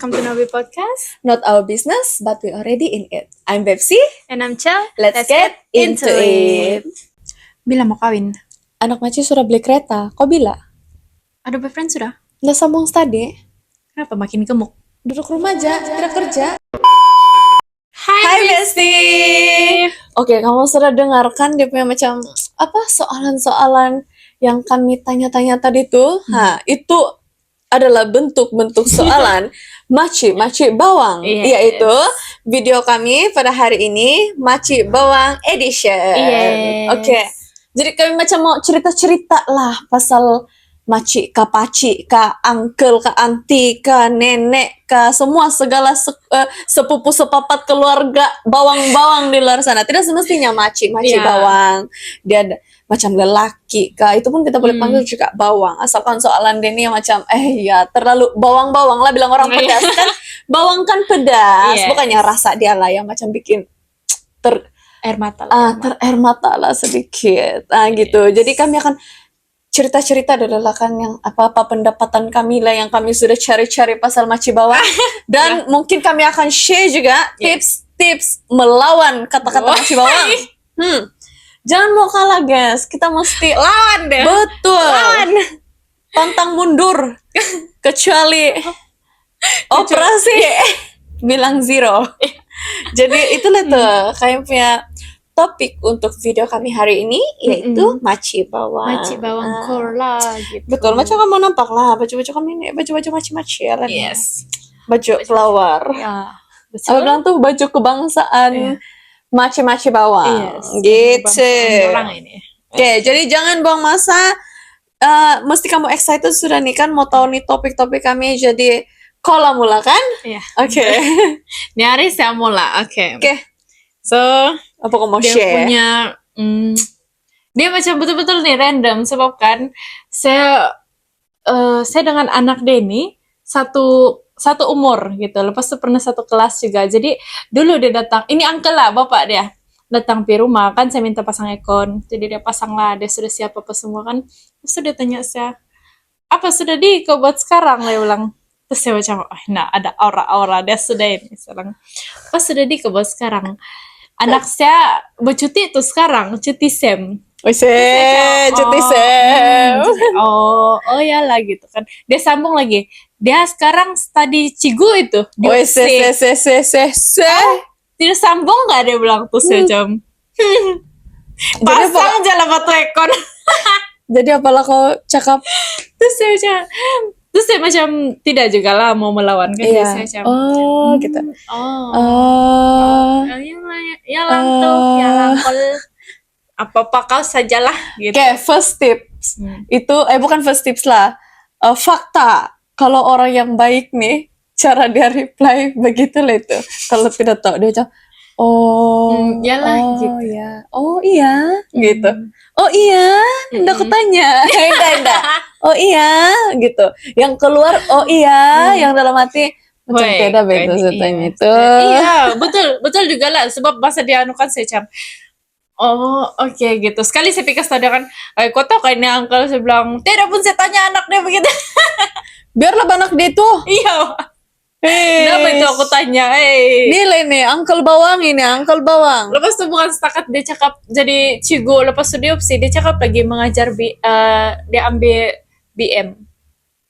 welcome to Nobi Podcast. Not our business, but we already in it. I'm Bepsi. And I'm Chel. Let's get into it. Bila mau kawin? Anak Maci sudah beli kereta. Kok bila? Ada boyfriend sudah? Udah sambung tadi. Kenapa makin gemuk? Duduk rumah aja, tidak kerja. Hai Besti. Oke, kamu sudah dengarkan dia punya macam apa soalan-soalan yang kami tanya-tanya tadi tuh? Itu adalah bentuk-bentuk soalan Maci Bawang, Yes. yaitu video kami pada hari ini Maci Bawang Edition. Yes. Oke, jadi kami macam mau cerita-cerita lah pasal Maci, ka paci, ka uncle, ka auntie, ka nenek, ka semua segala sepupu sepapat keluarga bawang-bawang di luar sana. Tidak semestinya Maci Yeah. Bawang. Dia ada macam lelaki kah, itu pun kita boleh panggil juga bawang, asalkan soalan Denny yang macam ya terlalu bawang-bawang lah, bilang orang pedas kan. Bawang kan pedas. Yes. Bukannya rasa dia lah yang macam bikin air mata lah. ter-air mata lah sedikit gitu. Jadi kami akan cerita-cerita adalah kan yang apa-apa pendapatan kami lah yang kami sudah cari-cari pasal Maci Bawang. Dan mungkin kami akan share juga tips-tips melawan kata-kata Maci Bawang. Jangan mau kalah guys, kita mesti Lawan deh. betul Lawan. pantang mundur kecuali operasi bilang zero. Jadi itulah tuh kayak punya topik untuk video kami hari ini, yaitu Maci Bawang. Maci Bawang core lah gitu. Betul, macam kamu nampak lah baju-baju kami ini, baju-baju maci-maci ya kan? Yes. Baju flower. Ya. Apa bilang tuh baju kebangsaan Maci Bawang. Gitu. Orang ini. Oke, jadi jangan buang masa. Mesti kamu excited sudah nih kan mau tahu nih topik-topik kami, jadi kola mula kan? Iya. Oke. Ini hari saya mulai. Oke. So, Apa kamu mau dia share? punya dia macam betul-betul nih random, sebab kan saya dengan anak Denny satu umur gitu, lepas itu pernah satu kelas juga. Jadi dulu dia datang, ini uncle lah, bapak dia datang di rumah kan, saya minta pasang aircon, jadi dia pasang lah, dia sudah siap apa semua kan. Terus dia tanya saya, apa sudah kau buat sekarang, dia bilang. Terus saya macam, nah ada aura-aura dia sudah ini sekarang. Apa sudah kau buat sekarang? Anak saya bercuti tuh sekarang, cuti SEM. Cuti Sam. Oh ya lah gitu kan. Dia sambung lagi. Dia sekarang study Cigu itu. Di UC. Tidak sambung nggak, dia bilang tuh saya jam. Pasang aja lah batu ekor. Jadi apalah kau cakap? Terus saya macam tidak juga lah mau melawan kan. Iya. Saya macam, Gitu. ya langkol. Apa-apa kau sajalah gitu. Oke, first tips. Itu bukan first tips lah. Fakta. Kalau orang yang baik nih, cara dia reply begitulah itu. Kalau tidak tahu dia macam Yalah, gitu. ya. Oh iya, gitu. Oh iya, ndak kutanya. Enggak. Oh iya, gitu. Yang keluar oh iya, yang dalam hati macam beda begitu ceritanya itu. Iya, betul juga lah, sebab masa dia kan saya macam oke, gitu. Sekali saya pikir tadi kan, kau tahu kan ini uncle, saya bilang, tidak pun saya tanya anak dia begitu. Biarlah anak dia tuh. Iya. Kenapa itu aku tanya? Nilai nih, Uncle Bawang ini, Uncle Bawang. Lepas itu bukan setakat dia cakap jadi cigo, lepas itu dia cakap lagi mengajar dia ambil BM.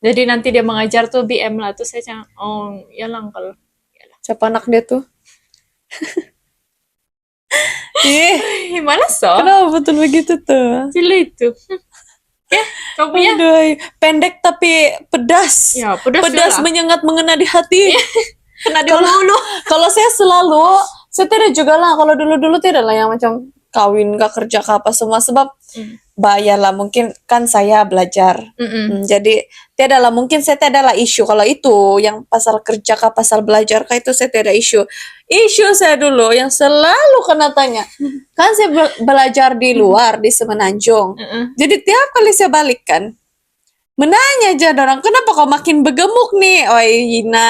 Jadi nanti dia mengajar tuh BM lah. Terus saya cakap, ya lah Uncle. Siapa anak dia tuh? Gimana so? Kenapa betul begitu tuh? Cila itu. Ya, kau punya? Aduh, pendek tapi pedas. Ya, pedas menyengat mengena di hati. Kena di hulu. Kalau saya tidak juga lah. Kalau dulu tidak lah yang macam kawin kah, kerja kah, apa semua, sebab bayar lah, mungkin kan saya belajar. Jadi tidak lah, mungkin saya tidak lah isu kalau itu yang pasal kerja kah, pasal belajar kah, itu saya tidak isu saya dulu yang selalu kena tanya. Kan saya belajar di luar di Semenanjung. Jadi tiap kali saya balik kan menanya aja orang, kenapa kau makin bergemuk nih? Oh Ina,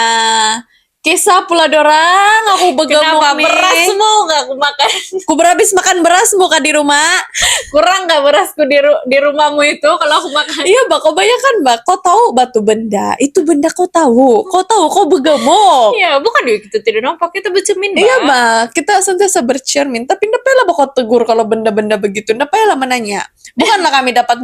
Kisah pula dorang, aku begemuk Kenapa nih. berasmu nggak aku makan? Ku berhabis makan beras muka di rumah. Kurang nggak berasku di rumahmu itu kalau aku makan? Iya, Mbak, kau bayangkan, Mbak, kau tahu batu benda. Itu benda kau tahu. Kau begemuk. Iya, bukan dia kita tidak nampak, kita bercermin, Mbak. Iya, Mbak, kita sentiasa bercermin. Tapi ndapalah bakal tegur kalau benda-benda begitu. Ndapalah menanya. Bukanlah kami dapat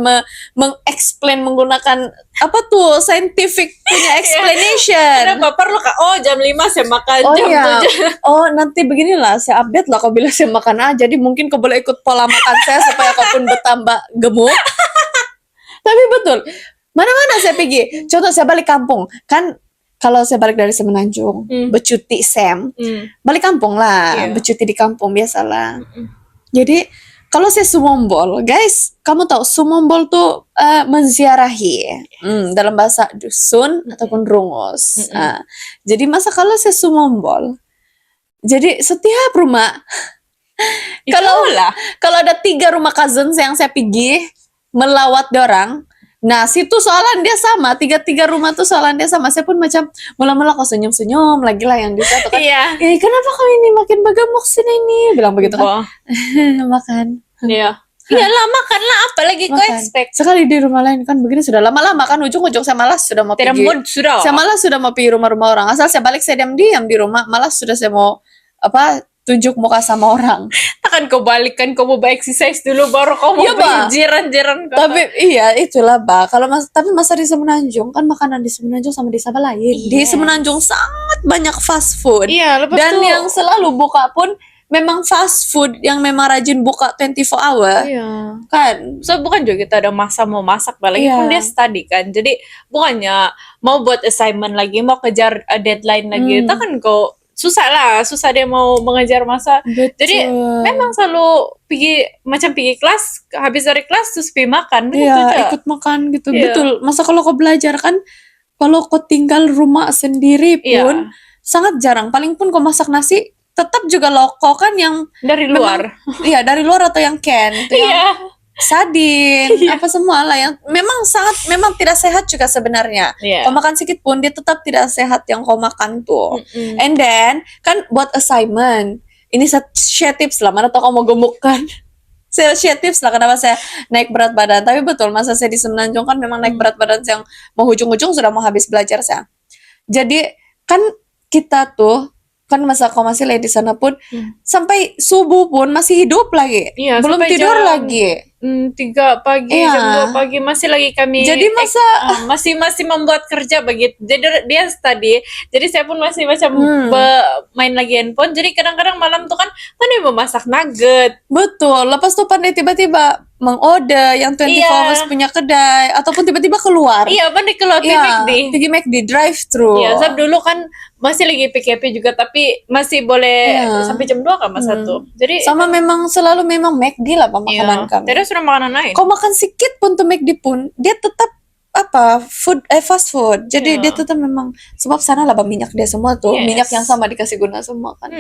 mengexplain menggunakan apa tuh scientific punya explanation. Kenapa perlu Kak? Oh, jam 5 saya makan, Oh jam iya. 7. Oh, nanti beginilah, saya update lah kau bila saya makan aja. Jadi mungkin kau boleh ikut pola makan saya supaya kau pun bertambah gemuk. Tapi betul, mana-mana saya pergi. Contoh saya balik kampung, kan kalau saya balik dari Semenanjung, bercuti Sam, balik kampung lah, Iya. bercuti di kampung biasalah. Jadi kalau saya sumombol, guys, kamu tahu sumombol tuh menziarahi dalam bahasa dusun ataupun rungus. Jadi masa kalau saya sumombol, jadi setiap rumah kalau ada 3 rumah cousins yang saya pergi melawat dorang, nah situ soalan dia sama, tiga rumah tuh soalan dia sama. Saya pun macam mula-mula kok senyum-senyum lagi lah yang di satu kan. Iya. Kenapa kau ini makin bergemuk sini nih? Bilang begitu kan. Wah. Makan. Iya. Iyalah, makanlah, apalagi kau Makan. expect. Sekali di rumah lain kan begini sudah lama-lama kan ujung-ujung saya malas sudah mau Tidak pergi. mood sudah. Saya malas sudah mau pergi rumah-rumah orang. Asal saya balik saya diam-diam di rumah, malas sudah saya mau tunjuk muka sama orang. Takkan kau balik kan, kau mau exercise dulu baru kau mau Iya, Mbak. pergi jiran-jiran kau. Tapi iya itulah Mbak. Kalau tapi masa di Semenanjung kan makanan di Semenanjung sama di Sabah lain. Di Yes. Semenanjung sangat banyak fast food. Iya, lepas Dan tuh. yang selalu buka pun memang fast food yang memang rajin buka 24 hour. Iya. Kan? So bukan juga kita ada masa mau masak, lagi Iya. pun dia study kan. Jadi bukannya mau buat assignment lagi, mau kejar deadline lagi. Itu kan kau susah dia mau mengejar masa. Betul. Jadi memang selalu pergi kelas, habis dari kelas terus pergi makan. Begitu Iya, aja. ikut makan gitu. Iya. Betul. Masa kalau kau belajar kan, kalau kau tinggal rumah sendiri pun sangat jarang. Paling pun kau masak nasi, tetap juga loko kan yang Dari luar. iya dari luar atau yang can, itu yang Iya. sardin, apa semua lah yang memang tidak sehat juga sebenarnya. Iya. Kau makan sedikit pun dia tetap tidak sehat yang kau makan tuh. And then kan buat assignment, ini share tips lah, mana tau kau mau gemuk kan. Saya share tips lah kenapa saya naik berat badan. Tapi betul masa saya di Semenanjung kan memang naik berat badan yang mau ujung-ujung sudah mau habis belajar saya. Jadi kan kita tuh kan masa kau masih lagi di sana pun sampai subuh pun masih hidup lagi. Iya, Belum sampai tidur jam lagi. 3 pagi, Iya. jam 2 pagi masih lagi kami Jadi masih membuat kerja begitu. Jadi dia study. Jadi saya pun masih macam main lagi handphone. Jadi kadang-kadang malam tuh kan pandai memasak nugget. Betul. Lepas tuh pandai tiba-tiba mengorder yang 24 Iya. hours punya kedai ataupun tiba-tiba keluar. Iya, pandai keluar ke McD. pergi McD drive thru. Iya, sebab dulu kan masih lagi PKP juga, tapi masih boleh Iya. sampai jam 2 kan Mas satu. Jadi Sama memang selalu memang McD lah makanan kami. Tidak sudah makanan lain. Kau makan sedikit pun tuh McD pun dia tetap fast food. Jadi Iya. dia tetap memang sebab sana lah minyak dia semua tuh, Yes. minyak yang sama dikasih guna semua kan.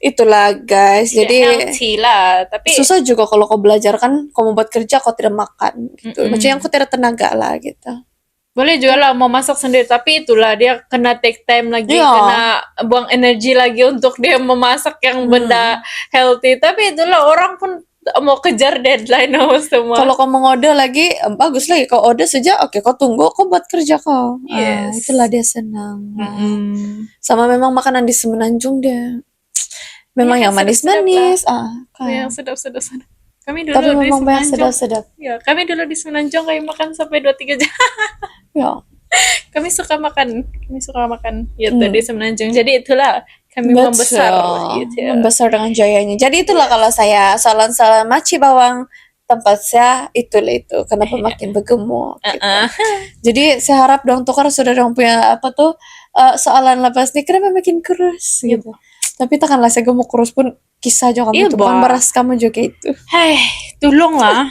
Itulah guys. Tidak Jadi healthy lah, tapi susah juga kalau kau belajar kan kau mau buat kerja kau tidak makan gitu. Macam yang kau tidak tenaga lah gitu. boleh juga lah mau masak sendiri, tapi itulah dia kena take time lagi, Iya. kena buang energi lagi untuk dia memasak yang benda healthy. Tapi itulah orang pun mau kejar deadline semua. Kalau kau mau order lagi bagus lagi kau order saja, oke kau tunggu kau buat kerja kau. Yes. Itulah dia senang. Sama Sama memang makanan di Semenanjung dia memang Iya, yang manis-manis. Kan. yang sedap-sedap. Kami dulu Tapi di memang banyak Semenanjung. sedap-sedap. Ya, kami dulu di Semenanjung kami makan sampai 2-3 jam. Ya. Kami suka makan gitu di Semenanjung. Jadi itulah kami membesar gitu ya. Membesar dengan jayanya. Jadi itulah kalau saya soalan-soalan maci bawang tempat saya itulah itu kenapa makin bergemuk gitu. Jadi saya harap dong tukar sudah dong punya soalan lepas nih kenapa makin kurus gitu. Tapi takkanlah saya gemuk kurus pun kisah aja kamu Iya, itu bukan Mbak. beras kamu juga itu. Hei, tolonglah.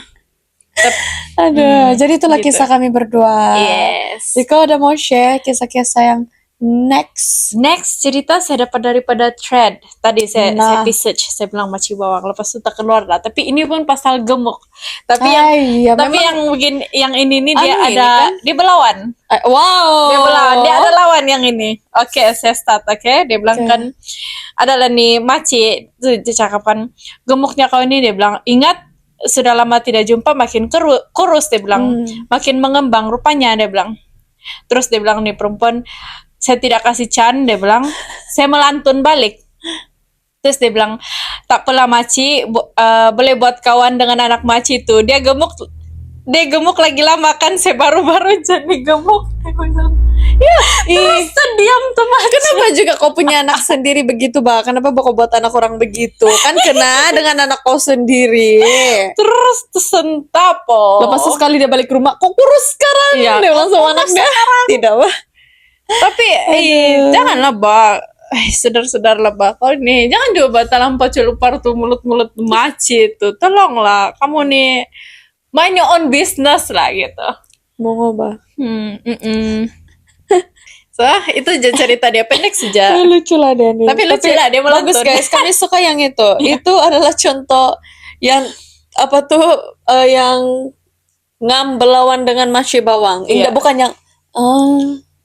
Aduh, jadi itulah gitu. kisah kami berdua. Yes. Jadi kau ada mau share kisah-kisah yang Next. Next cerita saya dapat daripada thread. Tadi saya Nah. research, saya bilang maci bawang. Lepas itu tak keluar lah. Tapi ini pun pasal gemuk. Tapi Ya, tapi memang yang mungkin yang ini nih dia anu ini ada kan? dia belawan. wow. Dia belawan. Dia ada lawan yang ini. Oke, saya start. Oke, dia bilang Oke. kan adalah nih maci. Dia cakap kan gemuknya kau ini, dia bilang ingat sudah lama tidak jumpa makin kurus, dia bilang makin mengembang rupanya, dia bilang. Terus dia bilang nih perempuan, saya tidak kasih can, dia bilang, saya melantun balik. Terus dia bilang, tak apalah maci, boleh buat kawan dengan anak maci itu. Dia gemuk lagi lama kan, saya baru-baru jadi gemuk. Dia bilang, terus diam tuh maci. Kenapa juga kau punya anak sendiri begitu, Bah? Kenapa kau buat anak orang begitu? Kan kena dengan anak kau sendiri. Terus tersentak po. Lepas itu sekali dia balik ke rumah, kok kurus sekarang? Iya, Dia bilang sama anaknya. Tidak, Bah. Tapi janganlah Bah, sedar-sedarlah Bah. Kau nih jangan juga terlampau celupar tuh mulut-mulut maci itu. Tolonglah kamu nih mind your own business lah gitu. Mau Bah. So itu aja cerita dia, pendek saja. Lucu lah dia nih. Tapi lucu lah, dia melantun. Bagus guys, kami suka yang itu. Itu adalah contoh yang apa tuh yang ngambelawan dengan maci bawang. Iya. Indah, bukan yang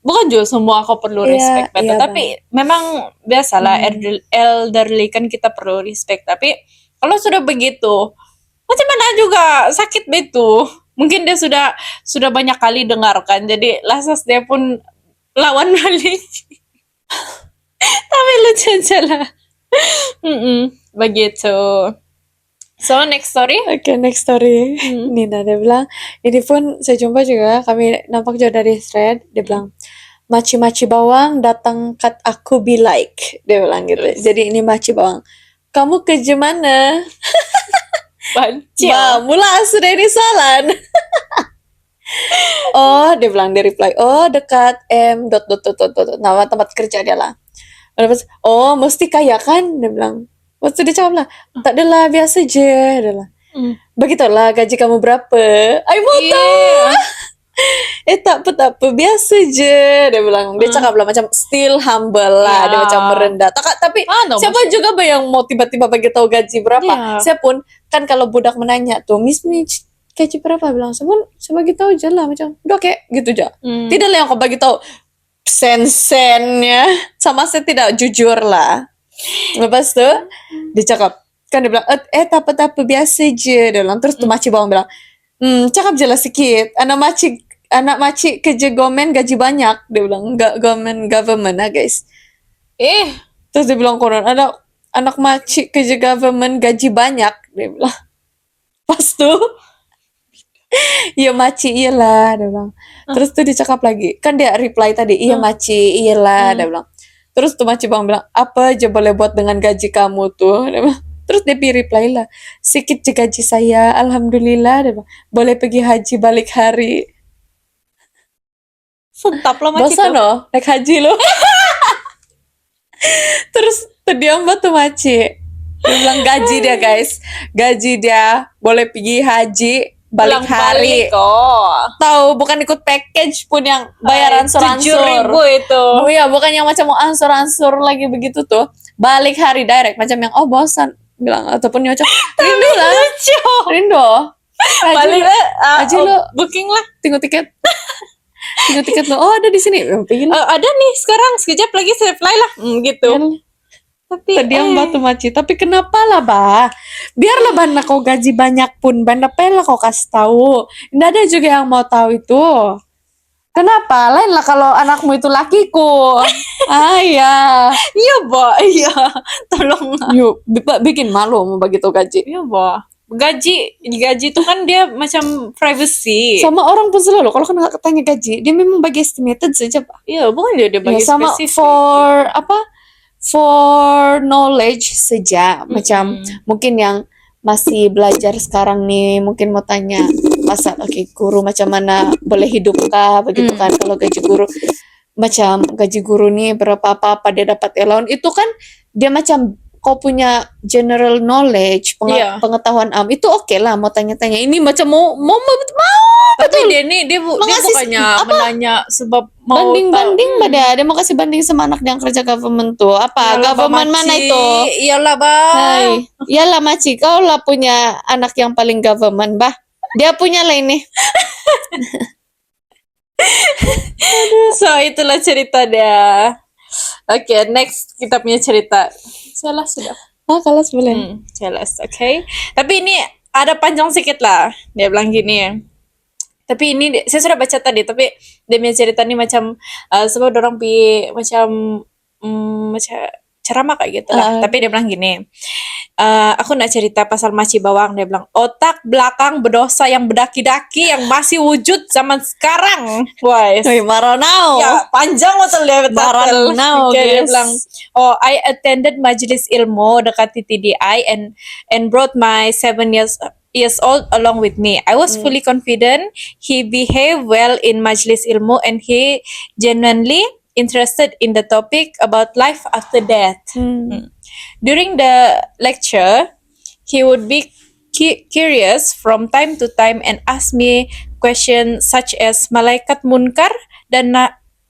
Bukan juga semua aku perlu Iya, respect betul. iya, Tapi memang biasalah elderly kan kita perlu respect. Tapi kalau sudah begitu, macam mana juga sakit begitu. Mungkin dia sudah banyak kali dengarkan. Jadi lasas dia pun lawan balik. Tapi lucu aja lah. Begitu. So next story. Oke, next story. Nina dia bilang, ini pun saya jumpa juga, kami nampak jauh dari thread, dia bilang, maci-maci bawang datang kat aku be like. Dia bilang gitu. Jadi ini maci bawang. Kamu kerja mana? Bancil. Mula sudah ini salan. Oh, dia bilang, dia reply, oh dekat M dot dot dot dot dot, nama tempat kerja dia lah. Lepas, oh mesti kaya kan? Dia bilang. Waktu dia jawab lah, tak adalah, biasa je. Dia bilang, begitulah gaji kamu berapa? Ay mau tahu. Tak apa, biasa je. Dia bilang, dia cakap lah macam still humble lah. Dia macam merendah. Tapi siapa juga yang mau tiba-tiba bagi tahu gaji berapa? Saya pun, kan kalau budak menanya tuh, Miss gaji berapa? Bilang, saya bagi tahu je lah. Macam, udah kayak gitu aja. Tidak lah yang kau bagi tahu sen-sennya. Sama saya tidak jujur lah. Lepas tu dia cakap, kan dia bilang tak apa biasa je. Dia bilang, terus tu maci bawang bilang, cakap je lah sikit, anak maci kerja government gaji banyak. Dia bilang, government lah guys. Terus dia bilang konon, anak maci kerja government gaji banyak. Dia bilang, pas tu iya maci iyalah. Dia bilang, terus tu dia cakap lagi, kan dia reply tadi, iya maci iyalah. Dia bilang, terus tuh maci bawang bilang, apa aja boleh buat dengan gaji kamu tuh? Dia bilang, terus dia reply lah, sikit je gaji saya, alhamdulillah. Dia bilang, boleh pergi haji balik hari. Sentap lah maci Bosan tuh. loh, naik haji loh. Terus terdiam tuh maci. Dia bilang gaji dia guys, gaji dia boleh pergi haji balik hari. Tahu, bukan ikut package pun yang bayar ansur-ansur. 7.000 itu. Oh iya, bukan yang macam mau ansur-ansur lagi begitu tuh. Balik hari direct, macam yang bosan bilang, ataupun yang macam rindu lah. Rindu. Balik lah. Haji lo Booking lah. tunggu tiket. Tunggu tiket lo. Oh, ada di sini. Pengen. Ada nih sekarang, sekejap lagi saya fly lah. Gitu. Tapi terdiam batu maci. Tapi kenapa lah, Bah? Biarlah banda kau gaji banyak pun, banda lah kau kasih tahu. Nggak ada juga yang mau tahu itu. Kenapa? Lain lah kalau anakmu itu lakiku. Iya. Iya, Ba. Iya. Tolong. Yuk, bikin malu mau bagi tahu gaji. Iya, Ba. Gaji itu kan dia macam privacy. Sama orang pun selalu kalau kena tanya gaji, dia memang bagi estimated saja, Pak. Iya, bukan dia bagi sama spesifik. For knowledge saja. Macam mungkin yang masih belajar sekarang nih, mungkin mau tanya pasal guru macam mana boleh hidup kah begitu kan. Kalau gaji guru, macam gaji guru nih berapa apa dia dapat allowance, itu kan dia macam kau punya general knowledge, pengetahuan itu oke lah mau tanya-tanya. Ini macam mau Tapi dia Mengasih bukannya menanya sebab mau banding-banding pada dia mau kasih banding sama anak yang kerja government tuh apa Yalah, government mana Mamaci. itu? Iyalah, Bah. Hai, iyalah Maci, kau lah punya anak yang paling government, bah. Dia punya lah ini. So, itulah cerita dia. Oke, next kita punya cerita. Salah sudah. Oh, kelas boleh. Jelas, oke. Tapi ini ada panjang sedikit lah. Dia bilang gini. Tapi ini saya sudah baca tadi, tapi dia punya cerita ini macam sebab orang macam macam ceramah kayak gitu lah. Tapi dia bilang gini. Aku nak cerita pasal maci bawang. Dia bilang otak belakang berdosa yang berdaki-daki yang masih wujud zaman sekarang. Guys. Wih, Maronau. Ya, panjang betul dia betul. Maronau, Dia guys. bilang, I attended Majlis Ilmu dekat TTDI and brought my 7 years old along with me. I was fully confident. He behaved well in Majlis Ilmu and he genuinely interested in the topic about life after death. During the lecture, he would be curious from time to time and ask me questions such as malaikat munkar dan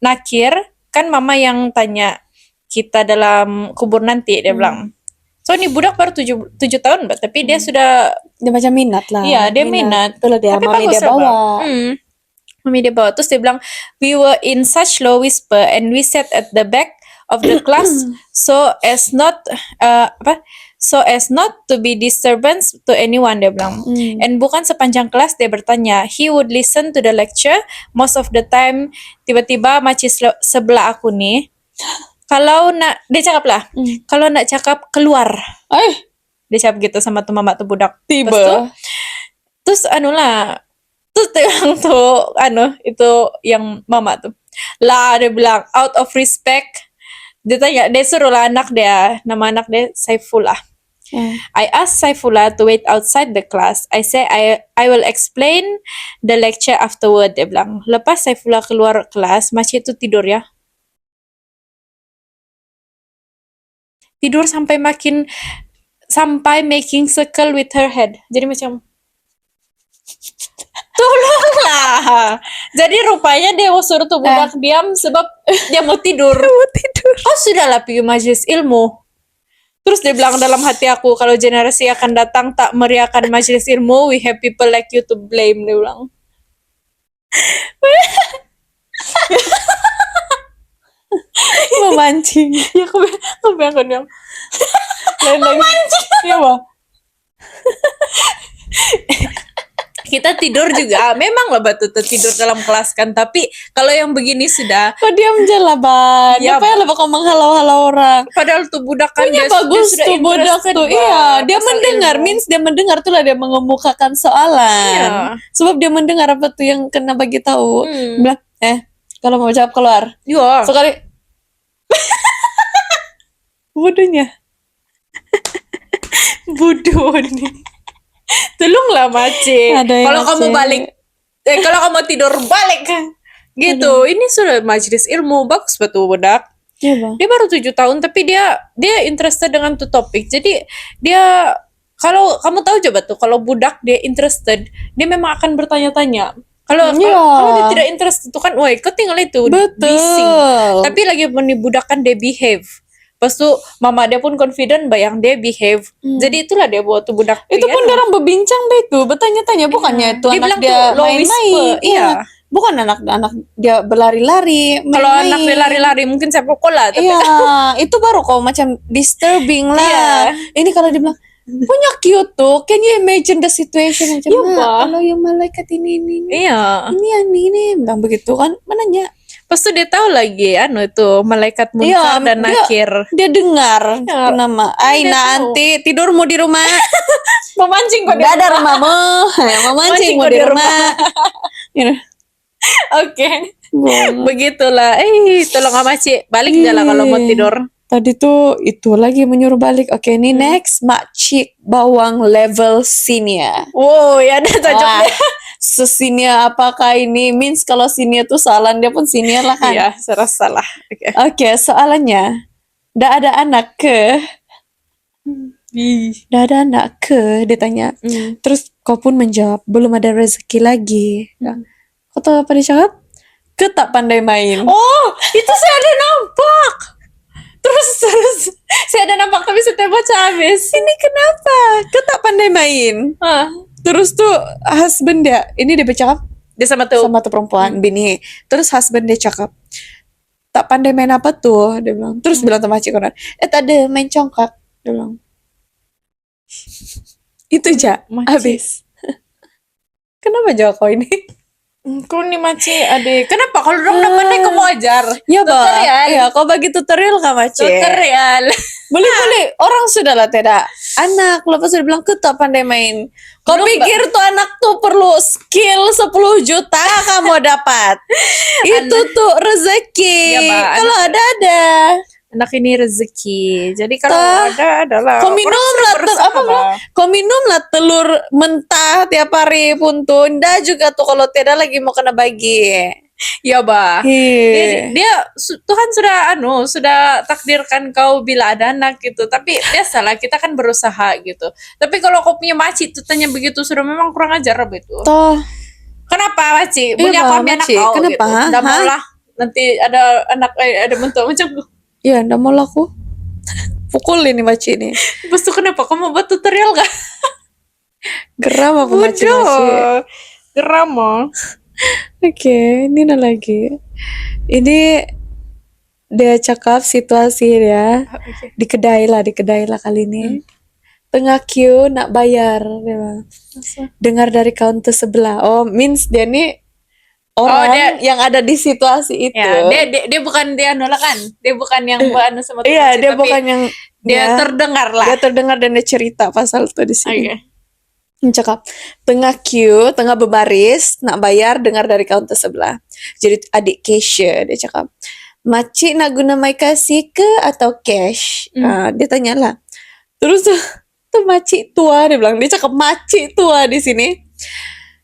nakir. Kan mama yang tanya kita dalam kubur nanti, dia bilang. So ini budak baru 7 tahun, Mbak, tapi dia sudah Dia macam minat lah. Iya, dia minat. Itulah dia, Tapi mami bagus dia lah, bawa. Mami dia bawa. Terus dia bilang, we were in such low whisper and we sat at the back of the class so as not to be disturbance to anyone, dia bilang. And bukan sepanjang kelas dia bertanya. He would listen to the lecture most of the time. Tiba-tiba maci sebelah aku nih, kalau nak dia cakap lah, kalau nak cakap keluar. Dia cakap gitu sama tuh mama tuh budak. Tiba. Terus terus dia bilang tuh itu yang mama tuh. Lah dia bilang out of respect. Dia tanya, dia suruh lah nama anak dia Saifullah. I asked Saifullah to wait outside the class. I say I will explain the lecture afterward, dia bilang. Lepas Saifullah keluar kelas, Maci itu tidur ya. Tidur sampai making circle with her head. Jadi macam tolonglah. Jadi rupanya dia suruh tuh budak diam sebab dia mau tidur. Oh sudahlah pergi majelis ilmu. Terus dia bilang dalam hati aku, kalau generasi akan datang tak meriahkan majelis ilmu, we have people like you to blame, dia bilang. Memancing. Ya aku bilang yang memancing. Iya, Wah. Kita tidur juga, memang lah batu tidur dalam kelas kan, tapi kalau yang begini sudah Kok diam aja lah, Ban? Ya, Apa yang kau menghalau-halau orang? padahal tuh budak kan Punya dia bagus sudah tuh budak interested, tuh. Bah, Iya, dia pasal mendengar, ilmu. means dia mendengar tuh lah dia mengemukakan soalan. Iya. Sebab dia mendengar apa tuh yang kena bagi tahu. Bilang, kalau mau jawab keluar. Iya. Sekali. Bodohnya. Bodoh nih. Tolonglah Mace. Kalau kamu balik, kalau kamu tidur balik gitu. Ini sudah majelis ilmu, bagus betul budak. Iya, Bang. Dia baru 7 tahun tapi dia interested dengan tuh topik. Jadi dia kalau kamu tahu coba tuh kalau budak dia interested, dia memang akan bertanya-tanya. Kalau dia tidak interest itu kan, wah, kau tinggal itu bising. Tapi lagi budak kan dia behave. Pas tuh mama dia pun confident bayang dia behave. Jadi itulah dia buat tuh budak. Itu pun orang berbincang deh tuh, bertanya-tanya, bukannya itu Dia anak bilang dia tuh low main-main. whisper, iya. Bukan anak-anak dia berlari-lari, Kalau main-main. anak dia lari-lari mungkin sepak bola, tapi Iya, itu baru kok macam disturbing lah. Ini kalau dia bilang punya cute tuh, can you imagine the situation macam Iya, Pak. kalau yang malaikat ini iya. ini bilang begitu kan, mananya? Pas tuh dia tahu lagi itu malaikat munkar dan nakir. Dia dengar Ya, nama. Ai dia nanti tidurmu di rumah. Memancing kok dia. Dadah rumahmu. Memancingmu di rumah. Oke. Begitulah. Tolong Amaci balik jalan kalau mau tidur. Tadi tuh itu lagi menyuruh balik. Oke, ini next makcik bawang level senior. Wow, ya ada cocok Wah, deh. sesenior apakah ini? Means kalau senior tuh soalan dia pun senior lah kan. Iya, serasa salah. Oke. Oke, soalannya. Dah ada anak ke? Dah ada anak ke? Dia tanya. Terus Kau pun menjawab, belum ada rezeki lagi. Ya. Kau tahu apa dia cakap? Kau tak pandai main. Oh, itu saya ada nampak. Terus saya ada nampak tapi saya tidak baca habis. Ini kenapa? Kau tak pandai main. Hah. Terus tuh husband dia, ini dia bercakap Dia sama tuh. sama tuh perempuan, bini. Terus husband dia cakap, tak pandai main apa tuh? Dia bilang. Terus bilang sama Cik Konan, tak ada main congkak. Dia bilang. Itu aja, Makcik. habis. Kenapa jawab kau ini? Kau nih Maci, adik. Kenapa kalau orang udah pandai kamu ajar? Ya, Bang. Tutorial. Ya, kau bagi tutorial kah, Mace? Tutorial. Boleh. Orang sudah lah tidak anak. Lepas sudah bilang, kau tak pandai main. Kau Belum, pikir tuh anak tuh perlu skill 10 juta kamu dapat. Itu tuh rezeki. Ya, Mbak. Kalau ada. Anak ini rezeki. Jadi kalau Tah. ada adalah. Kau minum lah kau minum lah telur mentah tiap hari pun tuh. Nda juga tuh kalau tidak lagi mau kena bagi. Ya, Bah. Hei. Tuhan sudah takdirkan kau bila ada anak gitu. Tapi biasalah kita kan berusaha gitu. Tapi kalau kau punya maci tuh tanya begitu sudah memang kurang ajar begitu. Toh. Kenapa maci? Iya, Punya Bah, kau anak Maci. kau Kenapa, gitu. ha? Nggak mau Ha? lah. Nanti ada anak ada bentuk macam Ya, ndak mau lah aku. Pukul ini maci ini. Lepas itu kenapa kamu buat tutorial gak? Geram aku maci. Geram oh. Oke, ini ada lagi. Ini dia cakap situasi dia di kedai lah kali ini. Tengah queue nak bayar, dia bilang. Dengar dari counter sebelah. Oh, means dia nih orang yang ada di situasi itu. Ya, dia bukan dia nolak kan? Dia bukan yang anu sama tuh Iya, Maci, dia tapi bukan yang dia ya, terdengar lah. dia terdengar dan dia cerita pasal itu di sini. Oke. Dia cakap tengah queue, tengah berbaris nak bayar, dengar dari counter sebelah. Jadi adik cashier dia cakap, "Makcik nak guna my kasih ke atau cash?" Dia tanyalah. Terus tuh makcik tua dia bilang, dia cakap makcik tua di sini.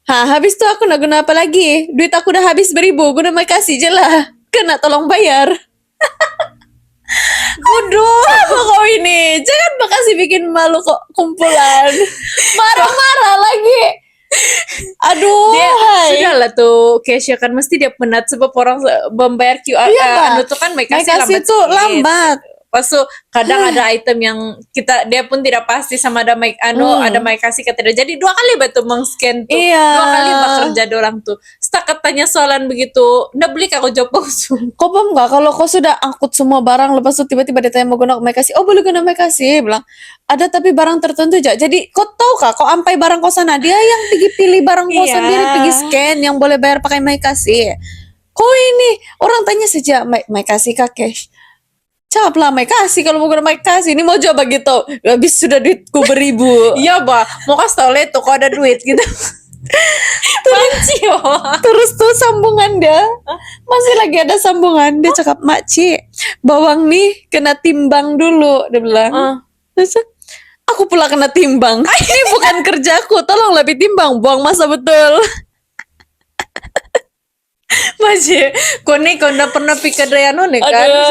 Habis tuh aku nak guna apa lagi? Duit aku dah habis 1,000, guna my kasih je lah. Kena tolong bayar. Bodoh apa kau ini? Jangan makasih bikin malu kok kumpulan. Marah-marah lagi. Aduh, Dia hai. sudah lah tuh cashier kan mesti dia penat sebab orang membayar QR Iya, Pak. anu tuh kan mereka My kasih tuh sedikit. lambat. Pas tuh kadang ada item yang dia pun tidak pasti sama ada mic ada mic kasih kata dia. Jadi 2 kali betul meng-scan tuh. Iya. 2 kali bekerja orang tuh. Setakat tanya soalan begitu, ndak beli aku jawab langsung. Kau paham gak kalau kau sudah angkut semua barang lepas itu tiba-tiba dia tanya mau guna my kasih, oh boleh guna my kasih, bilang ada tapi barang tertentu aja. Jadi kau tahu kah kau ampai barang kau sana, dia yang pergi pilih barang kau Iya. sendiri, pergi scan yang boleh bayar pakai my kasih. Kau ini orang tanya saja my kasih kah cash? Cap lah my kasih kalau mau guna my kasih. Ini mau coba gitu. Habis sudah duitku 1,000. Iya, Bah. Mau kasih tau le tuh kok ada duit gitu. Panci, Terus tuh sambungan dia masih lagi ada sambungan. Dia cakap, "Makcik, bawang nih kena timbang dulu," dia bilang. Terus aku pula kena timbang. Ini bukan kerjaku, tolong lebih timbang, buang masa betul. Masih, kau udah pernah pikir dia nih kan? Aduh.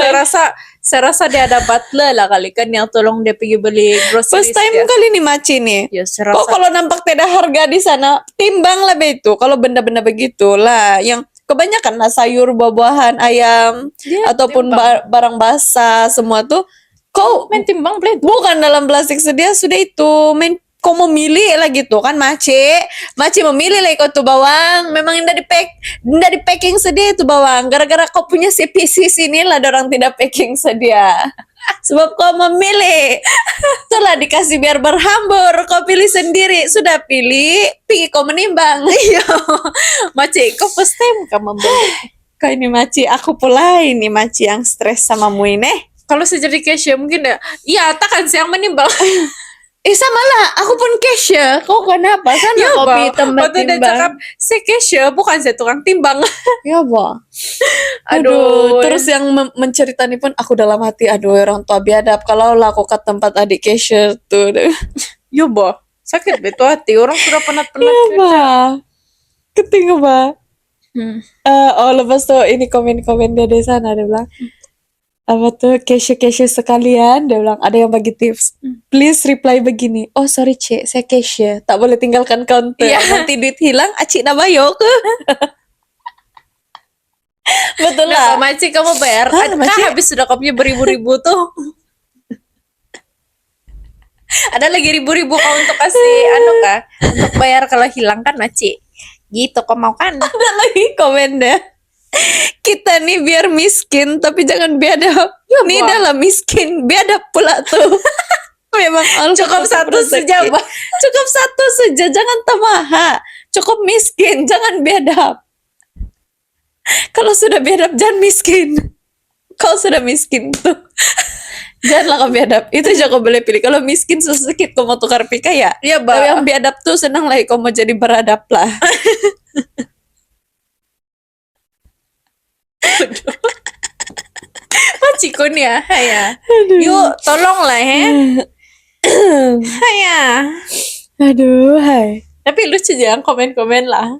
Saya rasa dia ada butler lah kali kan yang tolong dia pergi beli groceries. First time ya. kali nih Maci nih. Ya, saya Kok rasa. kalau nampak tidak harga di sana, timbang lah itu. Kalau benda-benda begitulah, yang kebanyakan lah sayur, buah-buahan, ayam, Dia ataupun timbang. barang basah semua tuh, kau Main timbang blade. bukan dalam plastik sedia sudah itu main. Kau memilih lah gitu kan Maci memilih lah kau tuh bawang memang indah di packing sedia itu bawang gara-gara kau punya CPC sini lah orang tidak packing sedia sebab kau memilih itulah dikasih biar berhambur kau pilih sendiri sudah pilih pergi kau menimbang. Iya. Maci, kau first time kamu membeli. Kau ini Maci, aku pula ini Maci yang stres sama mu ini. Kalau saya jadi cashier mungkin ya, iya takkan saya yang menimbang. Sama lah, aku pun cashier. Kau kenapa? Sana Ya, kopi Bang. tempat Waktu dia timbang. cakap, saya cashier bukan saya tukang timbang. Ya, Bang. Aduh. Terus yang menceritani pun aku dalam hati, aduh orang tua biadab kalau lah aku ke tempat adik cashier tuh. Ya, Bah. Sakit betul hati. Orang sudah penat-penat. Ya, Bang. Ketinggal, Bang. Hmm. Lepas tuh ini komen-komen dia di sana dia bilang, apa tuh Kesha sekalian, dia bilang ada yang bagi tips, please reply begini, oh sorry Cek, saya Kesha, tak boleh tinggalkan counter, Iya. nanti duit hilang acik na bayok. Betul Nah, lah. Maci kamu bayar. Hah, Kan Maci? habis sudah kopinya beribu-ribu tuh. Ada lagi ribu-ribu kau untuk kasih anu kah? Untuk bayar kalau hilang kan Maci. Gitu kau mau kan? Ada lagi komennya, kita nih biar miskin tapi jangan biadab. Nih Wah. dalam miskin biadab pula tuh. Memang Allah Cukup tetap satu rezeki. saja, Mbak. Cukup satu saja, jangan tamaha. Cukup miskin, jangan biadab. Kalau sudah biadab jangan miskin. Kau sudah miskin tuh. Janganlah kau biadab. Itu aja kau boleh pilih. Kalau miskin sedikit kau mau tukar pika ya. Iya, Mbak. Tapi yang biadab tuh senang lah kau mau jadi beradab lah. Maci kun ya, haya. Yuk, tolonglah haya. Aduh, hai. Tapi lucu jangan komen-komen lah.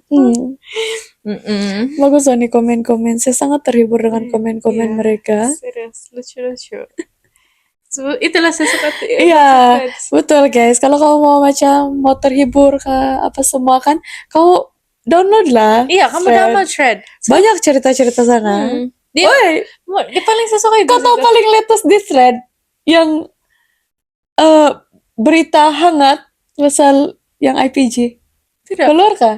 Bagus loh nih komen-komen. Saya sangat terhibur dengan komen-komen Iya, mereka. Serius, lucu-lucu. Itulah saya suka Iya, betul guys. Kalau kamu mau macam mau terhibur ke apa semua kan, kamu download lah. Iya, kamu Thread. download Thread. Banyak cerita-cerita sana. Dia, Woi, dia paling saya suka itu. kau tahu paling latest di Thread yang berita hangat pasal yang IPG Tidak. keluar kah?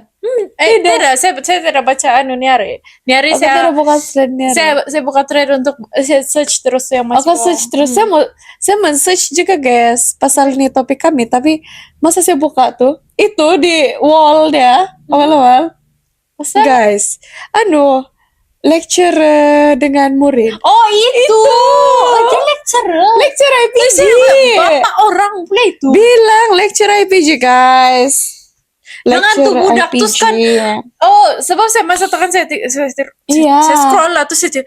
Tidak, saya tidak baca anu Niari. Niari Aku tidak buka thread nih. saya buka thread untuk saya search terus yang masih. Aku search terus. Saya men-search juga guys pasal ini topik kami. Tapi masa saya buka tuh itu di wall dia awal-awal. Guys, lecture dengan murid. Oh itu. Dia lecturer. Lecture IPG. Bapak orang pula itu. Bilang lecture IPG guys. Dengan tuh Lecture budak terus kan. Oh, sebab saya masa tekan saya Iya. saya scroll lah terus saya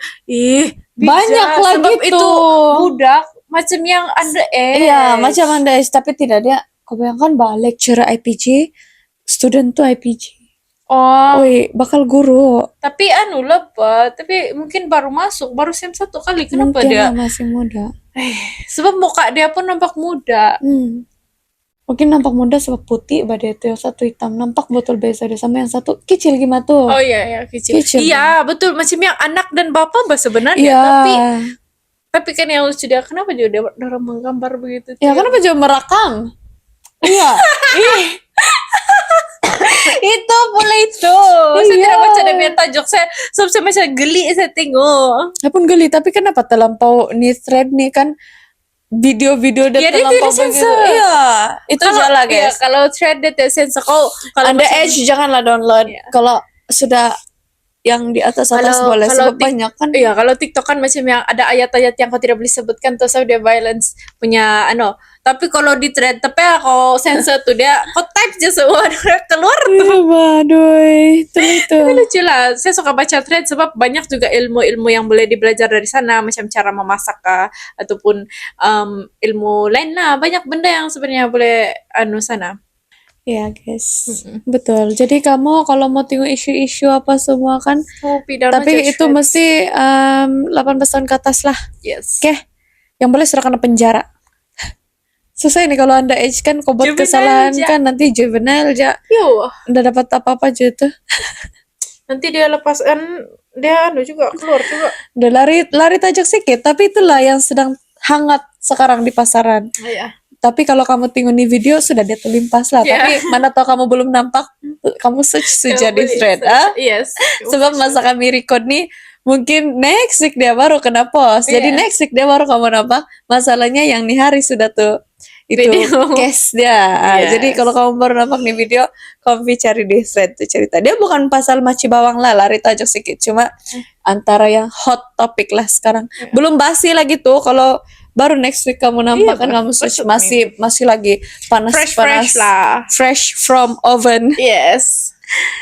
Banyak bijak. lagi Sebab itu tuh. budak macam yang underage. Iya, macam underage tapi tidak dia. Kau bayangkan bah lecture IPG, student tuh IPG. Oh, Oi, bakal guru. tapi anu lah Pak, tapi mungkin baru masuk, baru SEM 1 kali. Kenapa Mungkin dia? lah masih muda. Sebab muka dia pun nampak muda. Mungkin nampak muda sebab putih, badai itu yang satu hitam nampak betul beza dia sama yang satu kecil gimana tuh. Oh iya kecil. Kecil. Iya betul macam yang anak dan bapak bah sebenarnya. Iya. Tapi kan yang lucu dia kenapa juga dia orang menggambar begitu? Ya kenapa juga merakang? Iya. Itu pula itu. Saya Iya. tidak baca dia tajuk saya macam geli saya tengok. Saya pun geli tapi kenapa terlampau nih thread nih kan video-video dia Ya, dia terlampau tidak begitu. sensor. Iya, itu jalan Iya, guys. kalau thread dia tidak sensor. Kalau Underage janganlah download. Kalau sudah yang di atas boleh sebab banyak kan. Iya, kalau TikTok kan macam yang ada ayat-ayat yang kau tidak boleh sebutkan tuh so dia violence punya Tapi kalau di thread tapi kalau sensor tuh dia kau type aja semua keluar tuh. Iya, baduy. Itu. Tapi lucu lah. Saya suka baca thread sebab banyak juga ilmu-ilmu yang boleh dibelajar dari sana macam cara memasak kah, ataupun ilmu lain lah. Banyak benda yang sebenarnya boleh sana. Ya guys, betul. Jadi kamu kalau mau tengok isu-isu apa semua kan, tapi itu mesti 18 tahun ke atas lah. Yes. Oke, yang boleh sudah kena penjara. Susah ini kalau anda age kan kau buat Juvenile kesalahan aja. kan nanti juvenile aja. Yo, Udah dapat apa-apa aja tuh. nanti dia lepaskan dia juga keluar juga. Udah lari tajak sedikit, tapi itulah yang sedang hangat sekarang di pasaran. Iya. Tapi kalau kamu tengok nih video sudah dia terlimpas lah. Yeah. Tapi mana tahu kamu belum nampak, kamu search saja di thread. Yes. Sebab masa kami record nih mungkin next week dia baru kena post. Jadi Yeah. next week dia baru kamu nampak. Masalahnya yang nih hari sudah tuh itu Video. case dia. Yes. Jadi kalau kamu baru nampak nih video, kamu cari di thread tuh cerita. Dia bukan pasal maci bawang lah, lari tajok sedikit. Cuma antara yang hot topic lah sekarang. Belum basi lagi tuh kalau baru next week kamu nampak kan kamu search masih lagi panas fresh lah. fresh from oven. Yes.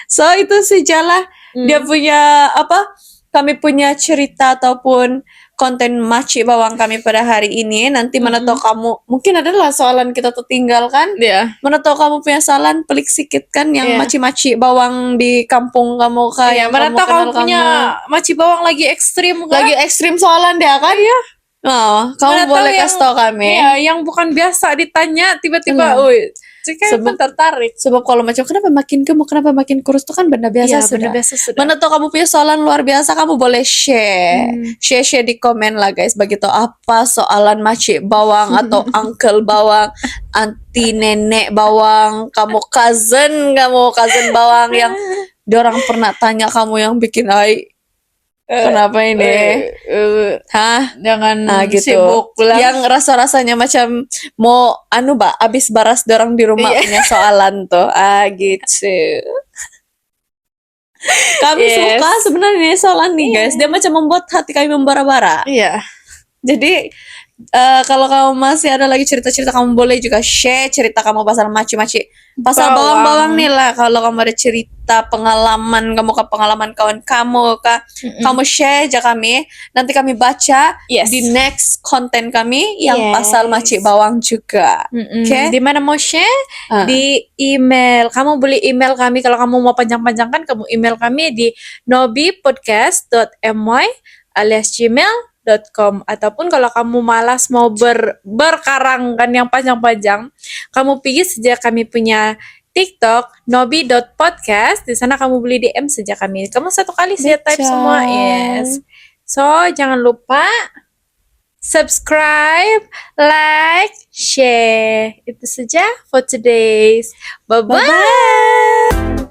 So itu sih Jala dia punya kami punya cerita ataupun konten maci bawang kami pada hari ini. Nanti mana tahu kamu mungkin adalah soalan kita tertinggal kan? Iya. Mana tahu kamu punya soalan pelik sikit kan yang Iya. maci-maci bawang di kampung kamu kah? Iya, yang mana tahu kamu kenal punya maci bawang lagi ekstrim kan? lagi ekstrim soalan dia kan? Iya. Oh, kamu Mana tahu boleh yang- kasih tahu kami. Iya, yang bukan biasa ditanya tiba-tiba, woi, kayak Sebab- tertarik. Sebab kalau macam kenapa makin gemuk, kenapa makin kurus itu kan benda biasa Iya, sudah. benar biasa sudah. Mana tahu kamu punya soalan luar biasa, kamu boleh share. Share di komen lah guys. Begitu apa soalan maci bawang atau uncle bawang, anti nenek bawang, kamu cousin bawang yang diorang pernah tanya kamu yang bikin ai kenapa ini? Hah? Jangan Nah gitu. sibuk lah. Yang rasa-rasanya macam mau abis baras dorang di rumah Iya. punya soalan tuh. Gitu. Kami Yes. suka sebenarnya soalan nih guys. Dia macam membuat hati kami membara-bara. Iya. Jadi kalau kamu masih ada lagi cerita-cerita, kamu boleh juga share cerita kamu pasal maci-maci, pasal Bawang. bawang-bawang nih lah. Kalau kamu ada cerita pengalaman kamu kah, pengalaman kawan kamu kah, kamu share aja kami. Nanti kami baca Yes. di next konten kami yang Yes. pasal maci bawang juga. Oke? Di mana mau share? Ah. Di email. Kamu boleh email kami kalau kamu mau panjang-panjangkan, kamu email kami di nobipodcast.my alias gmail.com. Ataupun kalau kamu malas mau berkarangkan yang panjang-panjang, kamu pergi saja kami punya TikTok nobi.podcast. Di sana kamu boleh DM saja kami. Kamu satu kali saja type Betul. semua. Yes. So, jangan lupa subscribe, like, share. Itu saja for today's. Bye-bye.